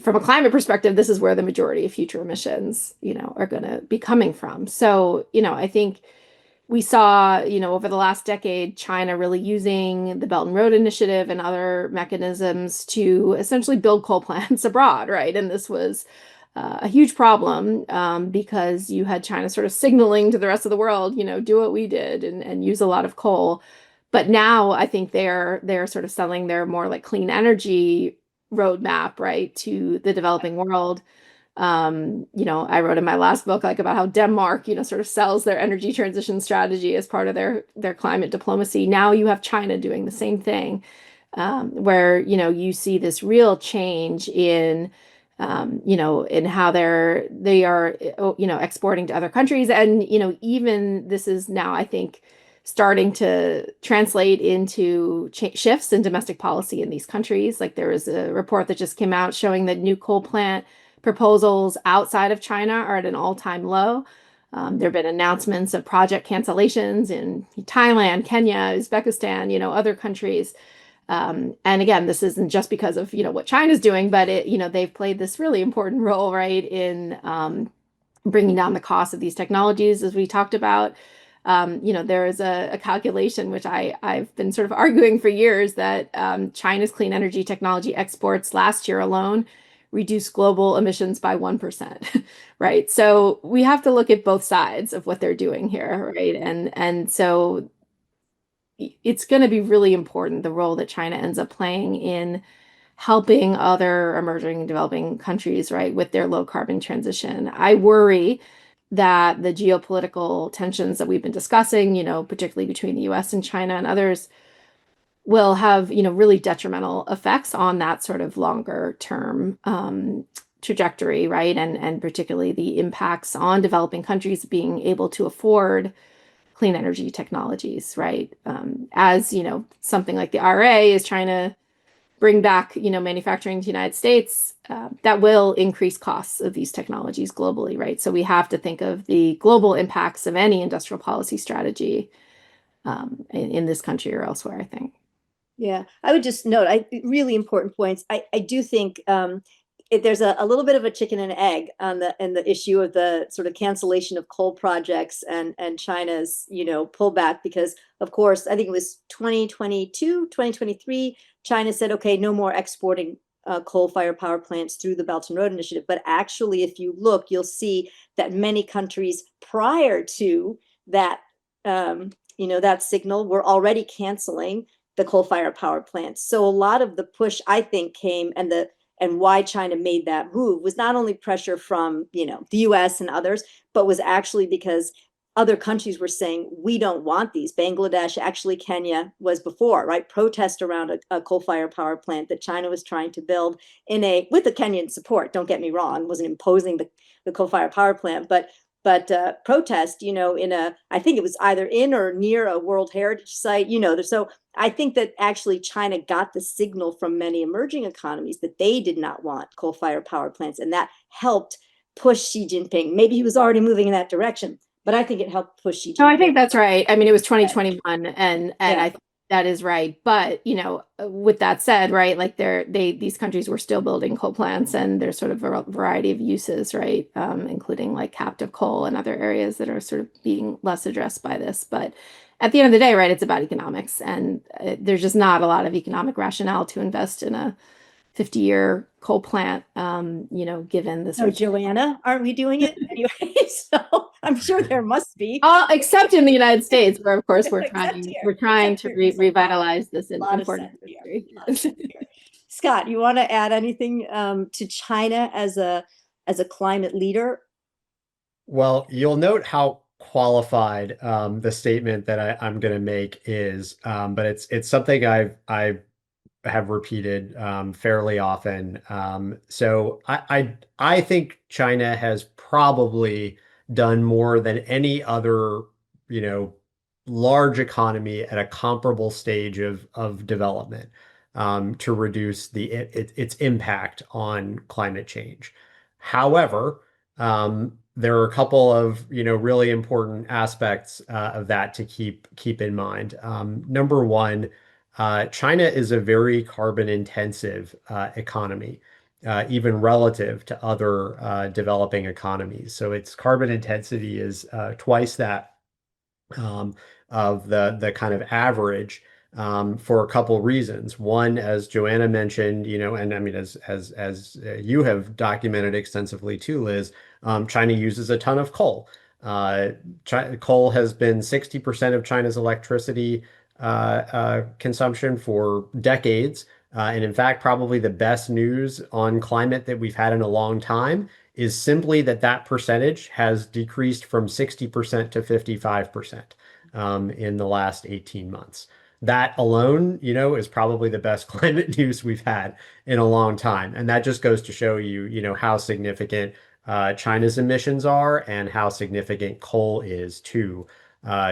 from a climate perspective, this is where the majority of future emissions, are going to be coming from. So, I think we saw, over the last decade, China really using the Belt and Road Initiative and other mechanisms to essentially build coal plants abroad, right? And this was a huge problem because you had China sort of signaling to the rest of the world, do what we did and use a lot of coal. But now I think they're sort of selling their more like clean energy roadmap, right, to the developing world. I wrote in my last book like about how Denmark, sort of sells their energy transition strategy as part of their climate diplomacy. Now you have China doing the same thing, where you see this real change in in how they are exporting to other countries, and even this is now, I think, starting to translate into shifts in domestic policy in these countries. Like there was a report that just came out showing that new coal plant proposals outside of China are at an all-time low. There have been announcements of project cancellations in Thailand, Kenya, Uzbekistan, other countries. And again, this isn't just because of, what China's doing, but they've played this really important role, right, in bringing down the cost of these technologies, as we talked about. There is a calculation, which I've been sort of arguing for years, that China's clean energy technology exports last year alone reduce global emissions by 1%, right? So we have to look at both sides of what they're doing here, right? And so it's going to be really important, the role that China ends up playing in helping other emerging and developing countries, right, with their low carbon transition. I worry that the geopolitical tensions that we've been discussing, particularly between the US and China and others, will have, really detrimental effects on that sort of longer term trajectory, right? And particularly the impacts on developing countries being able to afford clean energy technologies, right? As, something like the IRA is trying to bring back, manufacturing to the United States, that will increase costs of these technologies globally, right? So we have to think of the global impacts of any industrial policy strategy in this country or elsewhere, I think. Yeah, I would just note, really important points. I do think there's a little bit of a chicken and egg on the issue of the sort of cancellation of coal projects and China's, pullback, because of course, I think it was 2022, 2023, China said, okay, no more exporting coal-fired power plants through the Belt and Road Initiative. But actually, if you look, you'll see that many countries prior to that, that signal were already canceling the coal-fired power plants. So a lot of the push, I think, came and why China made that move was not only pressure from, the US and others, but was actually because other countries were saying, we don't want these. Bangladesh, actually Kenya was before, right? Protest around a coal-fired power plant that China was trying to build with the Kenyan support. Don't get me wrong, wasn't imposing the coal-fired power plant, but protest, I think it was either in or near a World Heritage Site, so I think that actually China got the signal from many emerging economies that they did not want coal-fired power plants, and that helped push Xi Jinping. Maybe he was already moving in that direction, but I think it helped push Xi Jinping. No, I think that's right. I mean, it was 2021, and Yeah. I think that is right. But with that said, right, like these countries were still building coal plants, and there's sort of a variety of uses, right, including like captive coal and other areas that are sort of being less addressed by this. But at the end of the day, right, it's about economics, and there's just not a lot of economic rationale to invest in a 50-year coal plant, given the So, Joanna, aren't we doing it anyway? So I'm sure there must be. Except in the United States, where of course we're trying to revitalize this important industry. Scott, you want to add anything to China as a climate leader? Well, you'll note how qualified the statement that I'm going to make is, but it's something I have repeated fairly often. So I think China has probably done more than any other, you know, large economy at a comparable stage of development to reduce its impact on climate change. However, there are a couple of, really important aspects of that to keep in mind. Number one, China is a very carbon intensive economy, even relative to other developing economies. So its carbon intensity is twice that um, of the kind of average for a couple reasons. One, as Joanna mentioned, and I mean, as you have documented extensively too, Liz, China uses a ton of coal. Coal has been 60% of China's electricity consumption for decades. And in fact, probably the best news on climate that we've had in a long time is simply that percentage has decreased from 60% to 55% in the last 18 months. That alone, is probably the best climate news we've had in a long time. And that just goes to show you, how significant China's emissions are and how significant coal is to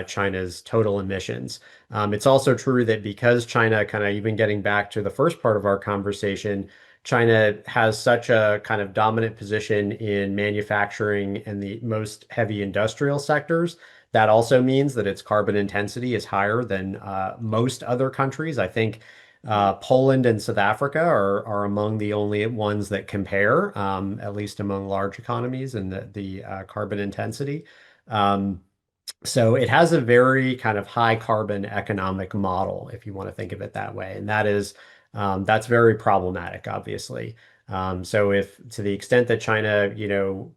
China's total emissions. It's also true that because China, kind of even getting back to the first part of our conversation, China has such a kind of dominant position in manufacturing and the most heavy industrial sectors. That also means that its carbon intensity is higher than most other countries. I think Poland and South Africa are among the only ones that compare, at least among large economies, in the carbon intensity. So it has a very kind of high carbon economic model, if you want to think of it that way. And that's very problematic, obviously. So if to the extent that China,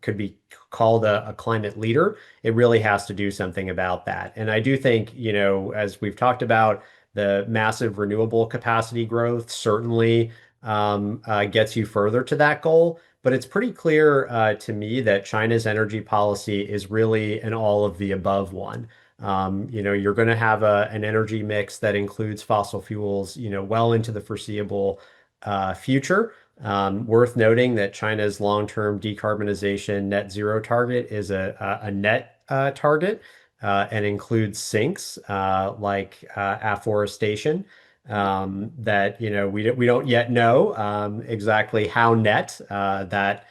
could be called a climate leader, it really has to do something about that. And I do think, as we've talked about, the massive renewable capacity growth certainly gets you further to that goal. But it's pretty clear to me that China's energy policy is really an all of the above one. You're going to have an energy mix that includes fossil fuels, well into the foreseeable future. Worth noting that China's long-term decarbonization net zero target is a net target and includes sinks like afforestation that we don't yet know exactly how net that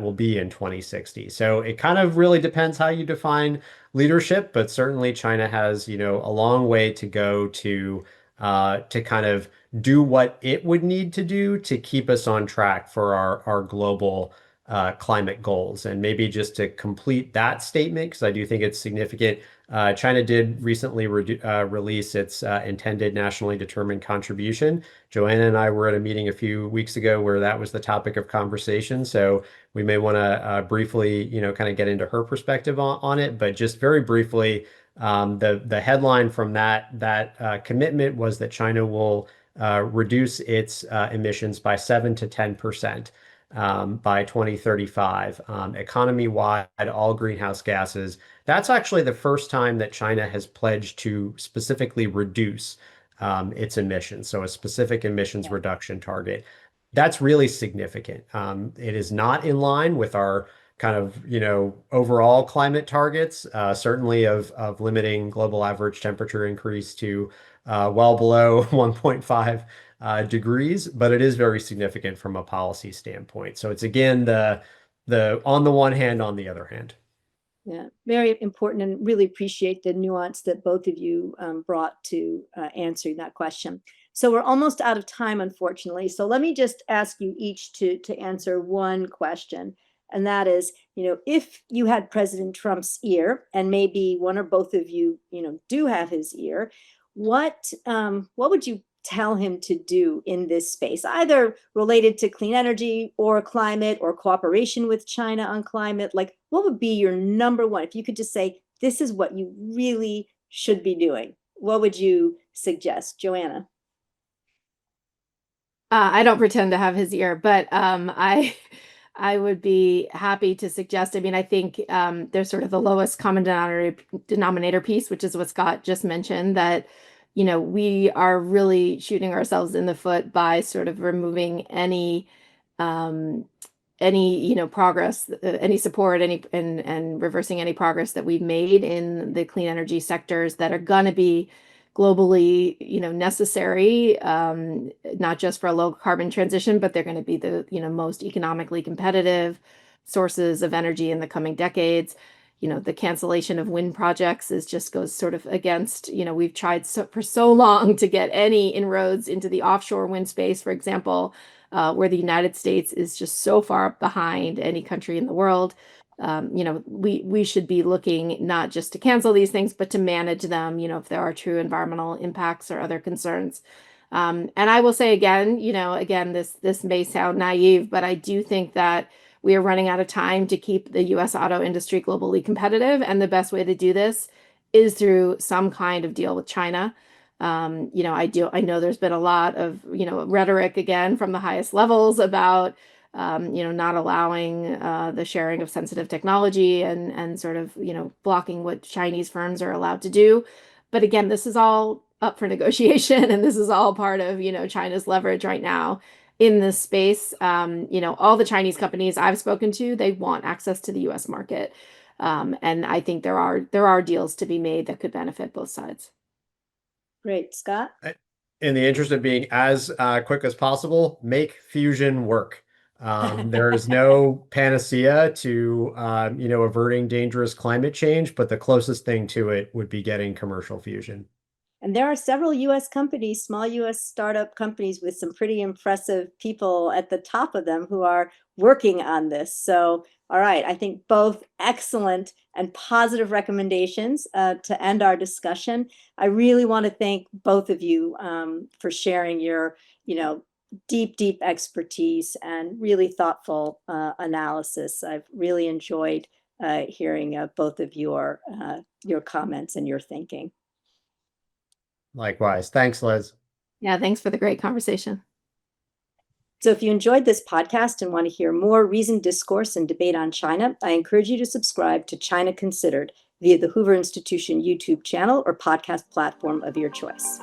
will be in 2060. So it kind of really depends how you define leadership, but certainly China has a long way to go to to kind of do what it would need to do to keep us on track for our global climate goals. And maybe just to complete that statement, because I do think it's significant, China did recently release its intended nationally determined contribution. Joanna and I were at a meeting a few weeks ago where that was the topic of conversation. So we may want to briefly, kind of get into her perspective on it. But just very briefly, the headline from that commitment was that China will reduce its emissions by 7 to 10%. By 2035, economy-wide, all greenhouse gases. That's actually the first time that China has pledged to specifically reduce its emissions, so a specific emissions reduction target. That's really significant. It is not in line with our kind of, overall climate targets, certainly of limiting global average temperature increase to well below 1.5 degrees, but it is very significant from a policy standpoint. So it's again the on the one hand, on the other hand. Yeah, very important, and really appreciate the nuance that both of you brought to answering that question. So we're almost out of time, unfortunately. So let me just ask you each to answer one question, and that is, if you had President Trump's ear, and maybe one or both of you, do have his ear, what would you tell him to do in this space, either related to clean energy or climate or cooperation with China on climate? Like, what would be your number one? If you could just say, this is what you really should be doing, what would you suggest? Joanna? I don't pretend to have his ear, but I would be happy to suggest. I mean, I think there's sort of the lowest common denominator piece, which is what Scott just mentioned, that we are really shooting ourselves in the foot by sort of removing any progress, any support, and reversing any progress that we've made in the clean energy sectors that are going to be globally, necessary, not just for a low carbon transition, but they're going to be the, most economically competitive sources of energy in the coming decades. The cancellation of wind projects goes sort of against, we've tried for so long to get any inroads into the offshore wind space, for example, where the United States is just so far behind any country in the world. We should be looking not just to cancel these things, but to manage them, if there are true environmental impacts or other concerns. And I will say again, this may sound naive, but I do think that we are running out of time to keep the U.S. auto industry globally competitive. And the best way to do this is through some kind of deal with China. I know there's been a lot of, rhetoric again from the highest levels about, not allowing the sharing of sensitive technology and sort of, blocking what Chinese firms are allowed to do. But again, this is all up for negotiation, and this is all part of, China's leverage right now in this space. All the Chinese companies I've spoken to, they want access to the U.S. market. And I think there are deals to be made that could benefit both sides. Great. Scott? In the interest of being as quick as possible, make fusion work. There is no panacea to, averting dangerous climate change, but the closest thing to it would be getting commercial fusion. And there are several U.S. companies, small U.S. startup companies with some pretty impressive people at the top of them who are working on this. So, all right, I think both excellent and positive recommendations to end our discussion. I really want to thank both of you for sharing your, deep expertise and really thoughtful analysis. I've really enjoyed hearing both of your comments and your thinking. Likewise. Thanks, Liz. Yeah, thanks for the great conversation. So if you enjoyed this podcast and want to hear more reasoned discourse and debate on China, I encourage you to subscribe to China Considered via the Hoover Institution YouTube channel or podcast platform of your choice.